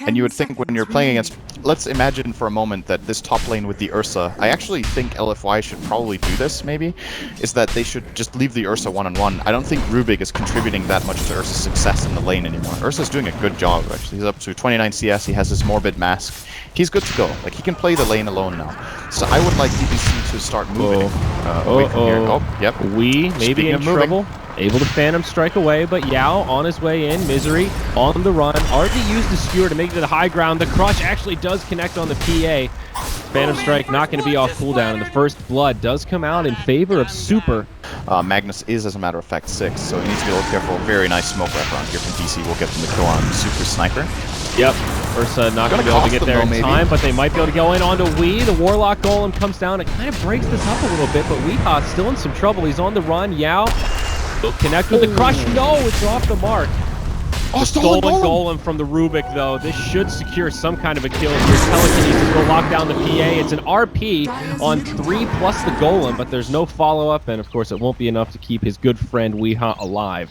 And you would think when you're playing against... Let's imagine for a moment that this top lane with the Ursa... I actually think LFY should probably do this, maybe. Is that they should just leave the Ursa one-on-one. I don't think Rubik is contributing that much to Ursa's success in the lane anymore. Ursa's doing a good job, actually. He's up to 29 CS, he has his Morbid Mask. He's good to go. Like, he can play the lane alone now. So I would like DBC to start moving away from here. Oh, yep. We maybe in trouble. Able to Phantom Strike away, but Yao on his way in. Misery on the run. Already used the Skewer to make it to the high ground. The Crush actually does connect on the PA. Phantom Strike not going to be off cooldown, and the first blood does come out in favor of Super. Magnus is, as a matter of fact, 6, so he needs to be a little careful. Very nice smoke wrap around here from DC. We'll get them the kill on Super Sniper. Yep. Ursa not going to be able to get there in time, but they might be able to go in onto Wee. The Warlock Golem comes down. It kind of breaks this up a little bit, but Weeha's still in some trouble. He's on the run. Yao will connect with the Crush. No, it's off the mark. The stolen golem from the Rubik, though. This should secure some kind of a kill here. Telekinesis will lock down the PA. It's an RP on 3 plus the golem, but there's no follow-up, and of course it won't be enough to keep his good friend Weeha alive.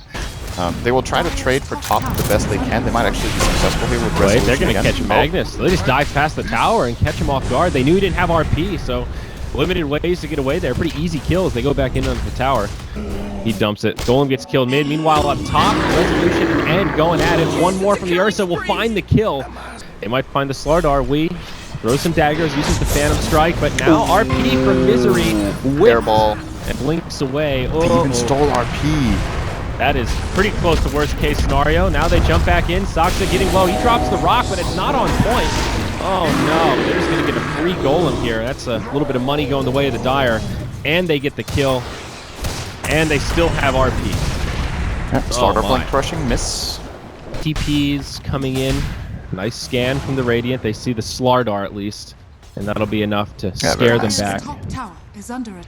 They will try to trade for top the best they can. They might actually be successful here with Resolution. They're going to catch Magnus. So they just dive past the tower and catch him off guard. They knew he didn't have RP, so limited ways to get away there. Pretty easy kills. They go back in onto the tower. He dumps it. Golem gets killed mid. Meanwhile, up top, Resolution and going at it. One more from the Ursa will find the kill. They might find the Slardar. We throws some daggers, uses the Phantom Strike, but now RP from Misery. Airball. And blinks away. They even stole RP. That is pretty close to worst case scenario. Now they jump back in. Saksa getting low. He drops the rock, but it's not on point. Oh no, they're just going to get a free golem here. That's a little bit of money going the way of the Dire. And they get the kill. And they still have RP. Starter blink crushing, miss. TP's coming in. Nice scan from the Radiant. They see the Slardar at least. And that'll be enough to scare them back.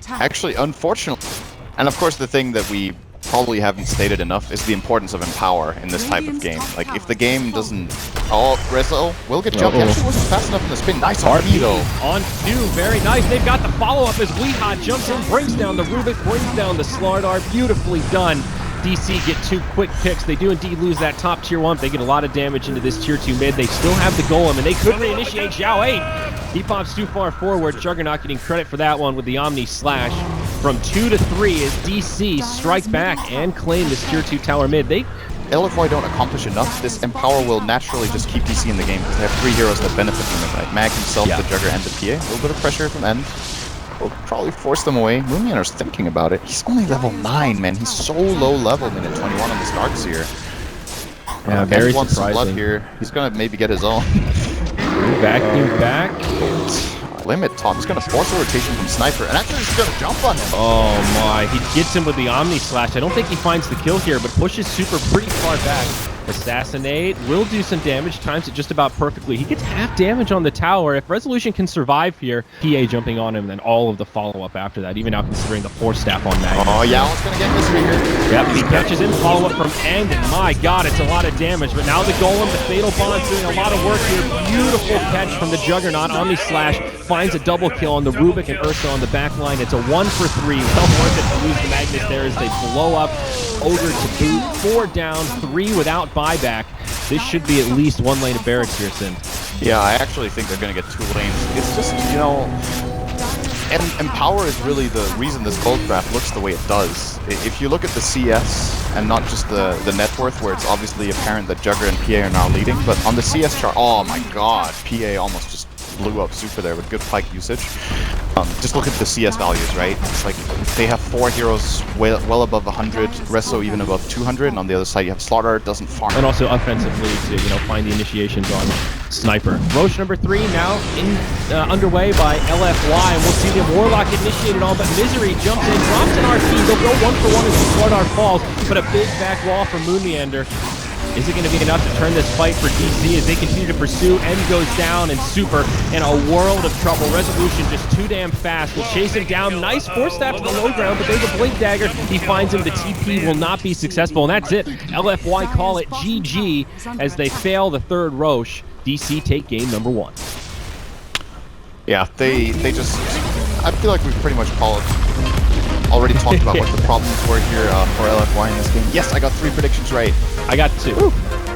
Actually, unfortunately. And of course the thing that we probably haven't stated enough is the importance of Empower in this type of game. Like, if the game doesn't... Oh, Rezo will get jumped. He actually wasn't fast enough in the spin. Nice RP, though. On 2, very nice. They've got the follow-up as Weeha jumps in, brings down the Rubik, brings down the Slardar. Beautifully done. DC get 2 quick picks. They do indeed lose that top tier 1. They get a lot of damage into this tier 2 mid. They still have the golem, and they could reinitiate Xiao 8. He pops too far forward. Juggernaut getting credit for that one with the Omni Slash. From 2 to 3 as DC strike back and claim this tier 2 tower mid. LFY don't accomplish enough. This Empower will naturally just keep DC in the game because they have 3 heroes that benefit from it, right? Mag himself, the Jugger, and the PA. A little bit of pressure from End. Will probably force them away. Moonyanner's thinking about it. He's only level 9, man. He's so low level, minute 21 on this Darkseer. Yeah, very wants some surprising. blood here. He's gonna maybe get his own. Back. Limit top. He's gonna force a rotation from Sniper, and actually he's gonna jump on him. Oh my, he gets him with the Omni Slash. I don't think he finds the kill here, but pushes Super pretty far back. Assassinate will do some damage, times it just about perfectly. He gets half damage on the tower. If Resolution can survive here, PA jumping on him, then all of the follow-up after that, even now considering the Force Staff on Magnus. Oh, yeah, it's gonna get this here. Yep, he catches him, follow-up from End, and my god, it's a lot of damage. But now the Golem, the Fatal Bond's doing a lot of work here. Beautiful catch from the Juggernaut. Omni Slash finds a double kill on the Rubik and Ursa on the back line. It's a 1 for 3. Well worth it to lose the Magnus there as they blow up. Ogre to boot. 4 down, 3 without buyback. This should be at least 1 lane of barracks here, Sin. Yeah, I actually think they're going to get 2 lanes. It's just, you know... And Empower is really the reason this gold draft looks the way it does. If you look at the CS, and not just the net worth, where it's obviously apparent that Jugger and PA are now leading, but on the CS chart, oh my god, PA almost just blew up Super there with good pike usage. Just look at the CS values, right? It's like they have 4 heroes well above 100, Rezo even above 200, and on the other side you have Slaughter, doesn't farm. And also offensively to, you know, find the initiations on Sniper. Roche number 3 now underway by LFY, and we'll see the Warlock initiated on, but Misery jumps in, drops an RP. They'll go 1 for 1 as the Slaughter falls, but a big back wall from Moonyander. Is it going to be enough to turn this fight for DC as they continue to pursue? End goes down, and Super in a world of trouble. Resolution just too damn fast. Will chase him down. Nice Force Staff to the low ground, but there's a Blink Dagger. He finds him. The TP will not be successful, and that's it. LFY call it GG as they fail the 3rd Roche. DC take game number 1. Yeah, they just... I feel like we've pretty much already talked about what the problems were here for LFY in this game. Yes, I got 3 predictions right. I got 2.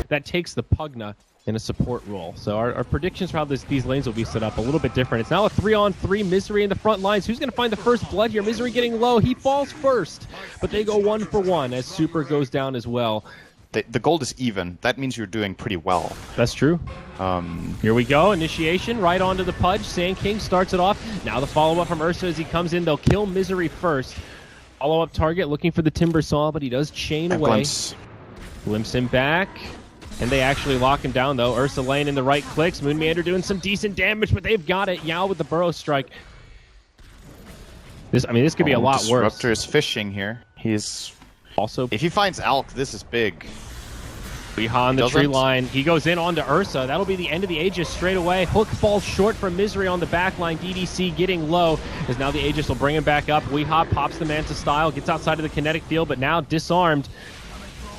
That takes the Pugna in a support role. So our predictions for how these lanes will be set up a little bit different. It's now a 3-on-3. Misery in the front lines. Who's going to find the first blood here? Misery getting low. He falls first, but they go 1 for 1 as Super goes down as well. The gold is even. That means you're doing pretty well. That's true. Here we go. Initiation right onto the Pudge. Sand King starts it off. Now the follow-up from Ursa as he comes in. They'll kill Misery first. Follow-up target looking for the Timber Saw, but he does chain away. Glimpse him back. And they actually lock him down, though. Ursa laying in the right clicks. Moonmeander doing some decent damage, but they've got it. Yao with the Burrow Strike. This could be a lot worse. Disruptor is fishing here. He's... Also, if he finds Alk, this is big. Weeha on the tree line. He goes in onto Ursa. That'll be the end of the Aegis straight away. Hook falls short from Misery on the back line. DDC getting low, as now the Aegis will bring him back up. Weeha pops the Manta style, gets outside of the kinetic field, but now disarmed.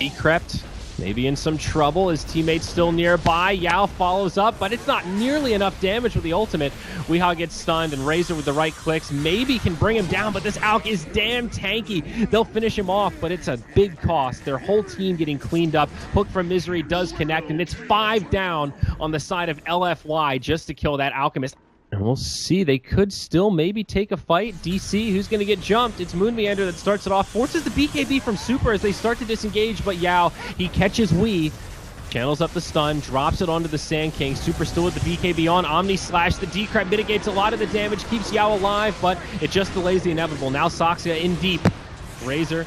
He crept. Maybe in some trouble. His teammate's still nearby. Yao follows up, but it's not nearly enough damage with the ultimate. Weeha gets stunned, and Razor with the right clicks maybe can bring him down, but this Alk is damn tanky. They'll finish him off, but it's a big cost. Their whole team getting cleaned up. Hook from Misery does connect, and it's 5 down on the side of LFY just to kill that Alchemist. And we'll see. They could still maybe take a fight. DC, who's going to get jumped? It's Moonmeander that starts it off. Forces the BKB from Super as they start to disengage, but Yao, he catches Wii. Channels up the stun, drops it onto the Sand King. Super still with the BKB on. Omni Slash, the Decrep mitigates a lot of the damage, keeps Yao alive, but it just delays the inevitable. Now Soxia in deep. Razor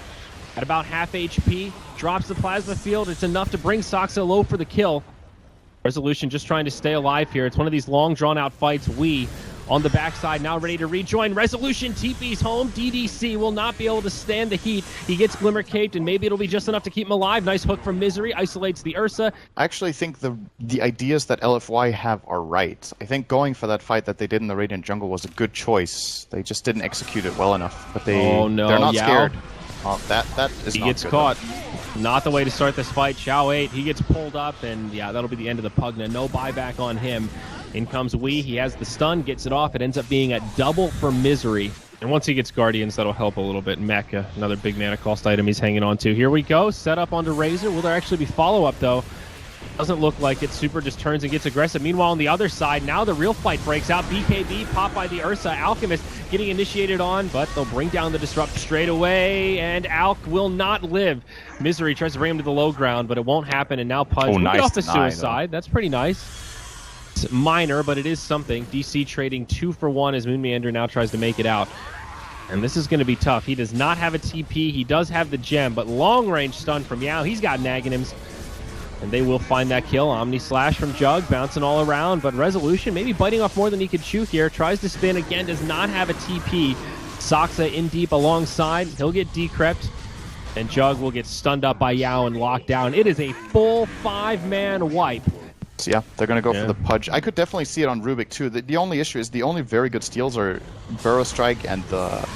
at about half HP, drops the Plasma Field. It's enough to bring Soxia low for the kill. Resolution just trying to stay alive here. It's one of these long, drawn-out fights. We on the backside, now ready to rejoin. Resolution TP's home. DDC will not be able to stand the heat. He gets Glimmer Caped, and maybe it'll be just enough to keep him alive. Nice hook from Misery. Isolates the Ursa. I actually think the ideas that LFY have are right. I think going for that fight that they did in the Radiant Jungle was a good choice. They just didn't execute it well enough. But they're not scared. That is he not gets good, caught. Not the way to start this fight. Xiao 8, he gets pulled up, and yeah, that'll be the end of the Pugna. No buyback on him. In comes Wii. He has the stun, gets it off. It ends up being a double for Misery. And once he gets Guardians, that'll help a little bit. Mecha, another big mana cost item he's hanging on to. Here we go. Set up onto Razor. Will there actually be follow-up, though? Doesn't look like it. Super just turns and gets aggressive. Meanwhile, on the other side, now the real fight breaks out. BKB popped by the Ursa. Alchemist getting initiated on, but they'll bring down the Disrupt straight away, and Alk will not live. Misery tries to bring him to the low ground, but it won't happen, and now Pudge will get off the suicide. That's pretty nice. It's minor, but it is something. DC trading 2 for 1 as Moonmeander now tries to make it out. And this is going to be tough. He does not have a TP. He does have the gem, but long-range stun from Yao. He's got Naginims. And they will find that kill. Omni Slash from Jug, bouncing all around. But Resolution, maybe biting off more than he could chew here. Tries to spin again, does not have a TP. Soxa in deep alongside. He'll get decrept. And Jug will get stunned up by Yao and locked down. It is a full 5-man wipe. So yeah, they're going to go for the Pudge. I could definitely see it on Rubik, too. The only issue is the only very good steals are Burrow Strike and the...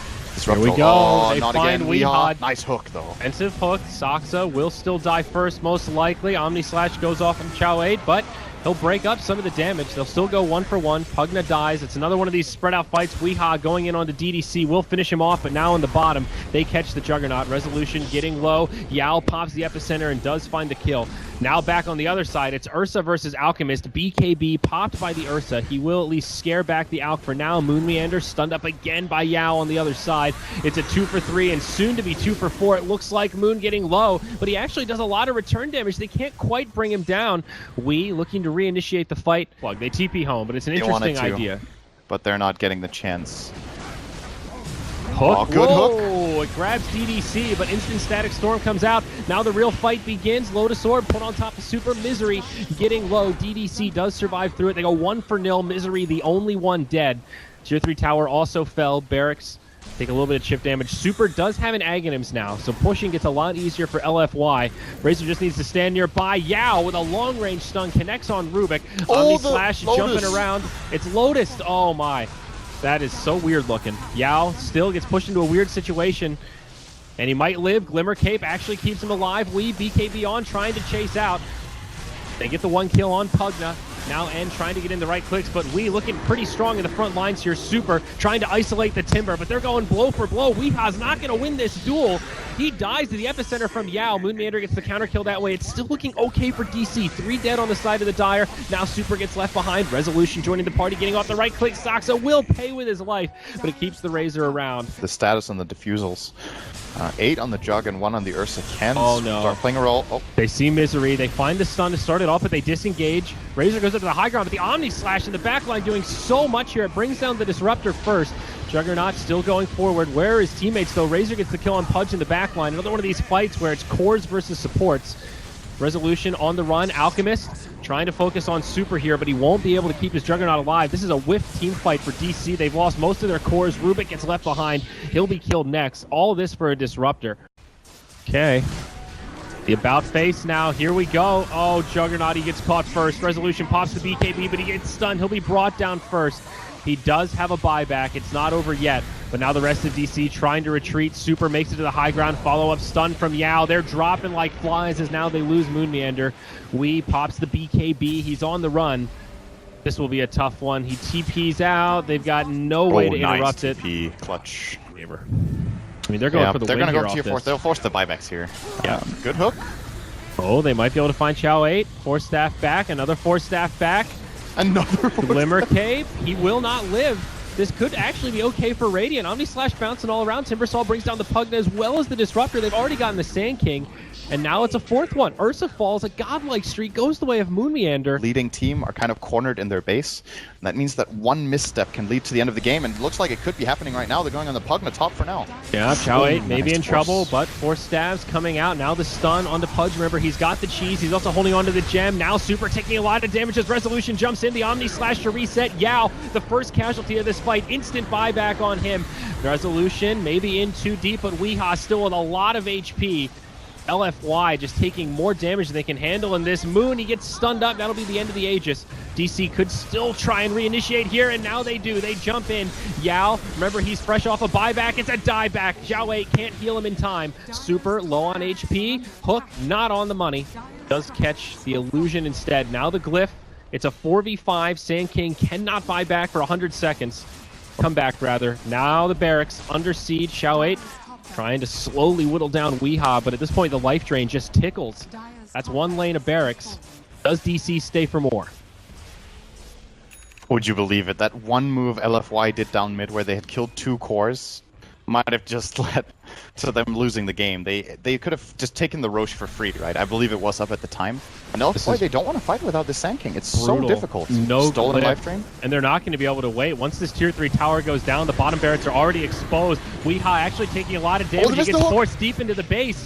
Here we go. Oh, they not find again. Weeha. Nice hook, though. Offensive hook. Soxa will still die first, most likely. Omni Slash goes off from Xiao 8, but he'll break up some of the damage. They'll still go 1 for 1. Pugna dies. It's another one of these spread-out fights. Weeha going in onto DDC will finish him off, but now on the bottom, they catch the Juggernaut. Resolution getting low. Yao pops the epicenter and does find the kill. Now back on the other side, it's Ursa versus Alchemist. BKB popped by the Ursa. He will at least scare back the Alk for now. Moonmeander stunned up again by Yao on the other side. It's a 2 for 3 and soon to be 2 for 4. It looks like Moon getting low, but he actually does a lot of return damage. They can't quite bring him down. We looking to reinitiate the fight. Plug. They TP home, but it's an interesting idea. But they're not getting the chance. Hook. Oh, good hook. It grabs DDC, but instant static storm comes out. Now the real fight begins. Lotus Orb put on top of Super. Misery getting low. DDC does survive through it. They go 1-0. Misery, the only one dead. Tier 3 tower also fell. Barracks take a little bit of chip damage. Super does have an Aghanims now, so pushing gets a lot easier for LFY. Razor just needs to stand nearby. Yao with a long-range stun connects on Rubik. Omni Slash jumping around. It's Lotus. Oh my. That is so weird looking. Yao still gets pushed into a weird situation, and he might live. Glimmer Cape actually keeps him alive. Wee BKB on, trying to chase out. They get the 1 kill on Pugna. Now N trying to get in the right clicks, but we looking pretty strong in the front lines here. Super trying to isolate the Timber, but they're going blow for blow. Weeha's not going to win this duel. He dies to the epicenter from Yao. Moon Meander gets the counter kill that way. It's still looking okay for DC. 3 dead on the side of the Dire. Now Super gets left behind. Resolution joining the party, getting off the right click. Soxa will pay with his life, but it keeps the Razor around. The status on the defusals. 8 on the Jug and 1 on the Ursa can start playing a role. Oh. They see Misery. They find the stun to start it off, but they disengage. Razor goes up to the high ground, but the Omni Slash in the backline doing so much here. It brings down the Disruptor first. Juggernaut still going forward. Where are his teammates, though? Razor gets the kill on Pudge in the backline. Another one of these fights where it's cores versus supports. Resolution on the run. Alchemist trying to focus on Super here, but he won't be able to keep his Juggernaut alive. This is a whiff team fight for DC. They've lost most of their cores. Rubik gets left behind. He'll be killed next. All of this for a Disruptor. Okay. The about face now. Here we go. Oh, Juggernaut, he gets caught first. Resolution pops the BKB, but he gets stunned. He'll be brought down first. He does have a buyback. It's not over yet. But now the rest of DC trying to retreat. Super makes it to the high ground. Follow-up stun from Yao. They're dropping like flies as now they lose Moon Meander. Wee pops the BKB. He's on the run. This will be a tough one. He TPs out. They've got no way to interrupt it. TP. Clutch. I mean, they're going for the win here. They're going to go tier 4. They'll force the buybacks here. Yeah. Good hook. Oh, they might be able to find Chao 8. 4 staff back. Another 4 staff back. Another Glimmer Cape. He will not live. This could actually be okay for Radiant. Omni Slash bouncing all around. Timbersaw brings down the Pugna as well as the Disruptor. They've already gotten the Sand King. And now it's a 4th one. Ursa falls. A godlike streak goes the way of Moon Meander. Leading team are kind of cornered in their base. And that means that one misstep can lead to the end of the game. And it looks like it could be happening right now. They're going on the Pugna top for now. Yeah, Chao 8 maybe in trouble, but 4 stabs coming out. Now the stun onto Pudge. Remember, he's got the cheese. He's also holding on to the gem. Now Super taking a lot of damage as Resolution jumps in. The Omni Slash to reset. Yao, the first casualty of this fight. Instant buyback on him. Resolution maybe in too deep, but Weeha still with a lot of HP. LFY just taking more damage than they can handle in this. Moon, he gets stunned up. That'll be the end of the Aegis. DC could still try and reinitiate here, and now they do. They jump in. Yao, remember, he's fresh off a buyback. It's a dieback. Zhao 8 can't heal him in time. Super low on HP. Hook not on the money. Does catch the illusion instead. Now the Glyph. It's a 4v5. Sand King cannot buy back for 100 seconds. Come back, rather. Now the barracks under siege. Zhao 8 trying to slowly whittle down Weeha, but at this point the life drain just tickles. That's 1 lane of barracks. Does DC stay for more? Would you believe it? That one move LFY did down mid where they had killed 2 cores might have just led to them losing the game. They could have just taken the Roche for free, right? I believe it was up at the time. And LFY, they don't want to fight without the Sand King. It's brutal. So difficult. No Stolen Glyph. life drain. And they're not going to be able to wait. Once this tier 3 tower goes down, the bottom barracks are already exposed. Weeha actually taking a lot of damage. He gets forced deep into the base.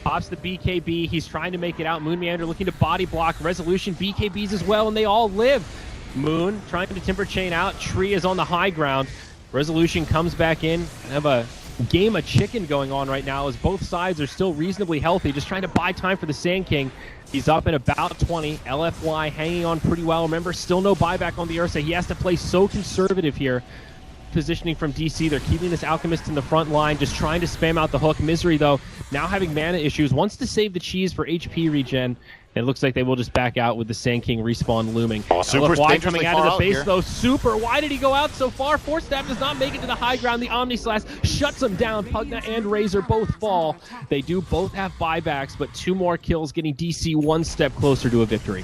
Pops the BKB. He's trying to make it out. Moon Meander looking to body block. Resolution BKBs as well, and they all live. Moon trying to Timber Chain out. Tree is on the high ground. Resolution comes back in. Have a game of chicken going on right now as both sides are still reasonably healthy, just trying to buy time for the Sand King. He's up in about 20. LFY hanging on pretty well. Remember, still no buyback on the Ursa. He has to play so conservative here. Positioning from DC, they're keeping this Alchemist in the front line, just trying to spam out the hook. Misery, though, now having mana issues, wants to save the cheese for HP regen. It looks like they will just back out with the Sand King respawn looming. LFY coming out of the base, though. Super, why did he go out so far? 4 Staff does not make it to the high ground. The Omni Slash shuts him down. Pugna and Razor both fall. They do both have buybacks, but 2 more kills, getting DC 1 step closer to a victory.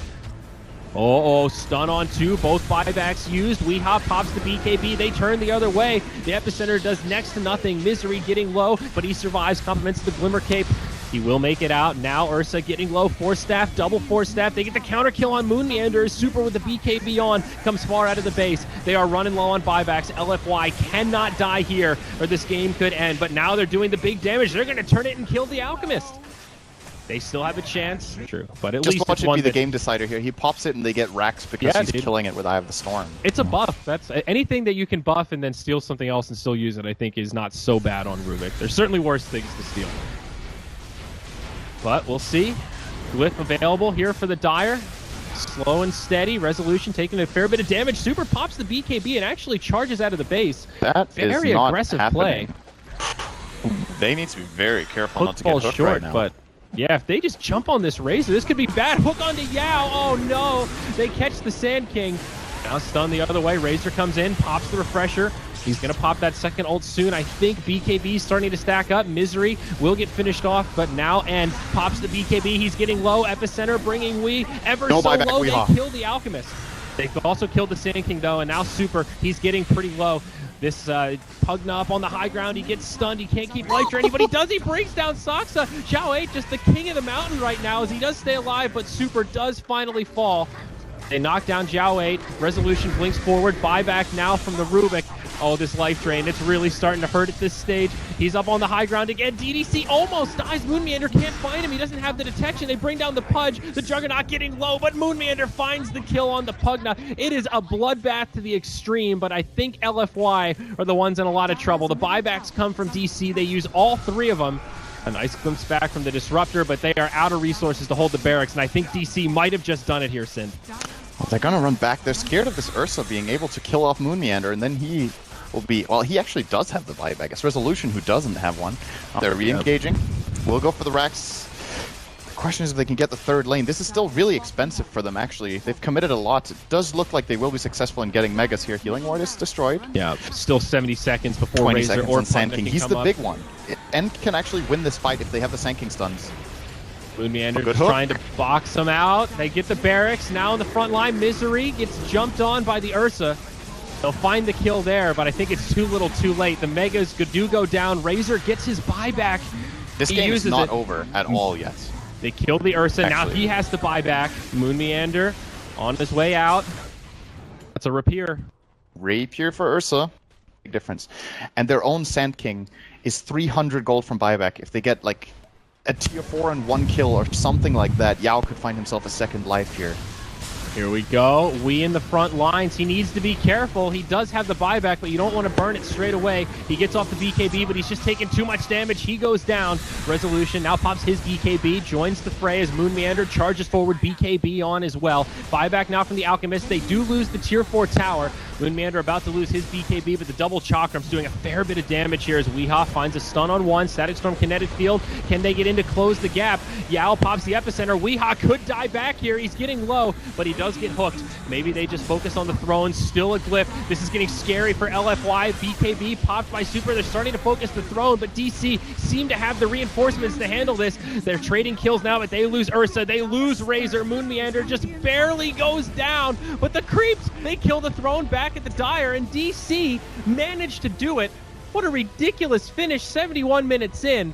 Oh, stun on 2. Both buybacks used. Weeha pops the BKB. They turn the other way. The epicenter does next to nothing. Misery getting low, but he survives. Compliments the Glimmer Cape. He will make it out. Now Ursa getting low. 4 Staff, double 4 Staff. They get the counter kill on Moon Meander. Super with the BKB on. Comes far out of the base. They are running low on buybacks. LFY cannot die here, or this game could end. But now they're doing the big damage. They're going to turn it and kill the Alchemist. They still have a chance. True, but at least watch it be the game decider here. He pops it and they get racks because he's killing it with Eye of the Storm. It's a buff. That's anything that you can buff and then steal something else and still use it, I think, is not so bad on Rubik. There's certainly worse things to steal. But we'll see. Glyph available here for the Dire. Slow and steady. Resolution taking a fair bit of damage. Super pops the BKB and actually charges out of the base. That very is not aggressive happening. play. They need to be very careful Hook not to get falls hooked short, right now. but Yeah, if they just jump on this Razor, this could be bad. Hook onto Yao. Oh no, they catch the Sand King. Now stun the other way. Razor comes in, pops the refresher. He's going to pop that second ult soon. I think BKB is starting to stack up. Misery will get finished off, but now and pops the BKB. He's getting low. Epicenter bringing Wee ever so low. They kill the Alchemist. They've also killed the Sand King, though, and now Super, he's getting pretty low. This Pugna up on the high ground. He gets stunned. He can't keep life draining, but he does. He brings down Saksa. Xiao 8 just the king of the mountain right now as he does stay alive, but Super does finally fall. They knock down Xiao 8. Resolution blinks forward. Buyback now from the Rubik. Oh, this life drain. It's really starting to hurt at this stage. He's up on the high ground again. DDC almost dies. Moonmeander can't find him. He doesn't have the detection. They bring down the Pudge. The Juggernaut getting low, but Moonmeander finds the kill on the Pugna. It is a bloodbath to the extreme, but I think LFY are the ones in a lot of trouble. The buybacks come from DC. They use all three of them. A nice glimpse back from the Disruptor, but they are out of resources to hold the barracks, and I think DC might have just done it here, Sin. Well, they're gonna run back. They're scared of this Ursa being able to kill off Moonmeander, and then he will be... Well, he actually does have the buyback. It's Resolution who doesn't have one. They're re-engaging. We'll go for the racks. The question is if they can get the third lane. This is still really expensive for them, actually. They've committed a lot. It does look like they will be successful in getting Megas here. Healing Ward is destroyed. Yeah, still 70 seconds before 20 Razor seconds or on Sand King. He's the up. big one. And can actually win this fight if they have the Sand King stuns. Moonmeander just trying to box them out. They get the barracks. Now in the front line, Misery gets jumped on by the Ursa. They'll find the kill there, but I think it's too little too late. The Megas do go down. Razor gets his buyback. This game is not over at all yet. They kill the Ursa. Now he has the buyback. Moonmeander on his way out. That's a Rapier. Rapier for Ursa. Big difference. And their own Sand King is 300 gold from buyback. If they get like a tier 4 and 1 kill or something like that, Yao could find himself a second life here. Here we go. Wee in the front lines. He needs to be careful. He does have the buyback, but you don't want to burn it straight away. He gets off the BKB, but he's just taking too much damage. He goes down. Resolution now pops his BKB, joins the fray as Moonmeander charges forward, BKB on as well. Buyback now from the Alchemist. They do lose the tier 4 tower. Moonmeander about to lose his BKB, but the double Chakram's doing a fair bit of damage here as Weehaw finds a stun on one. Static Storm Kinetic Field. Can they get in to close the gap? Yao pops the epicenter. Weehaw could die back here. He's getting low, but he does get hooked. Maybe they just focus on the throne. Still a glyph. This is getting scary for LFY. BKB popped by Super. They're starting to focus the throne, but DC seem to have the reinforcements to handle this. They're trading kills now, but they lose Ursa. They lose Razor. Moonmeander just barely goes down, but the creeps, they kill the throne back at the Dire, and DC managed to do it. What a ridiculous finish 71 minutes in.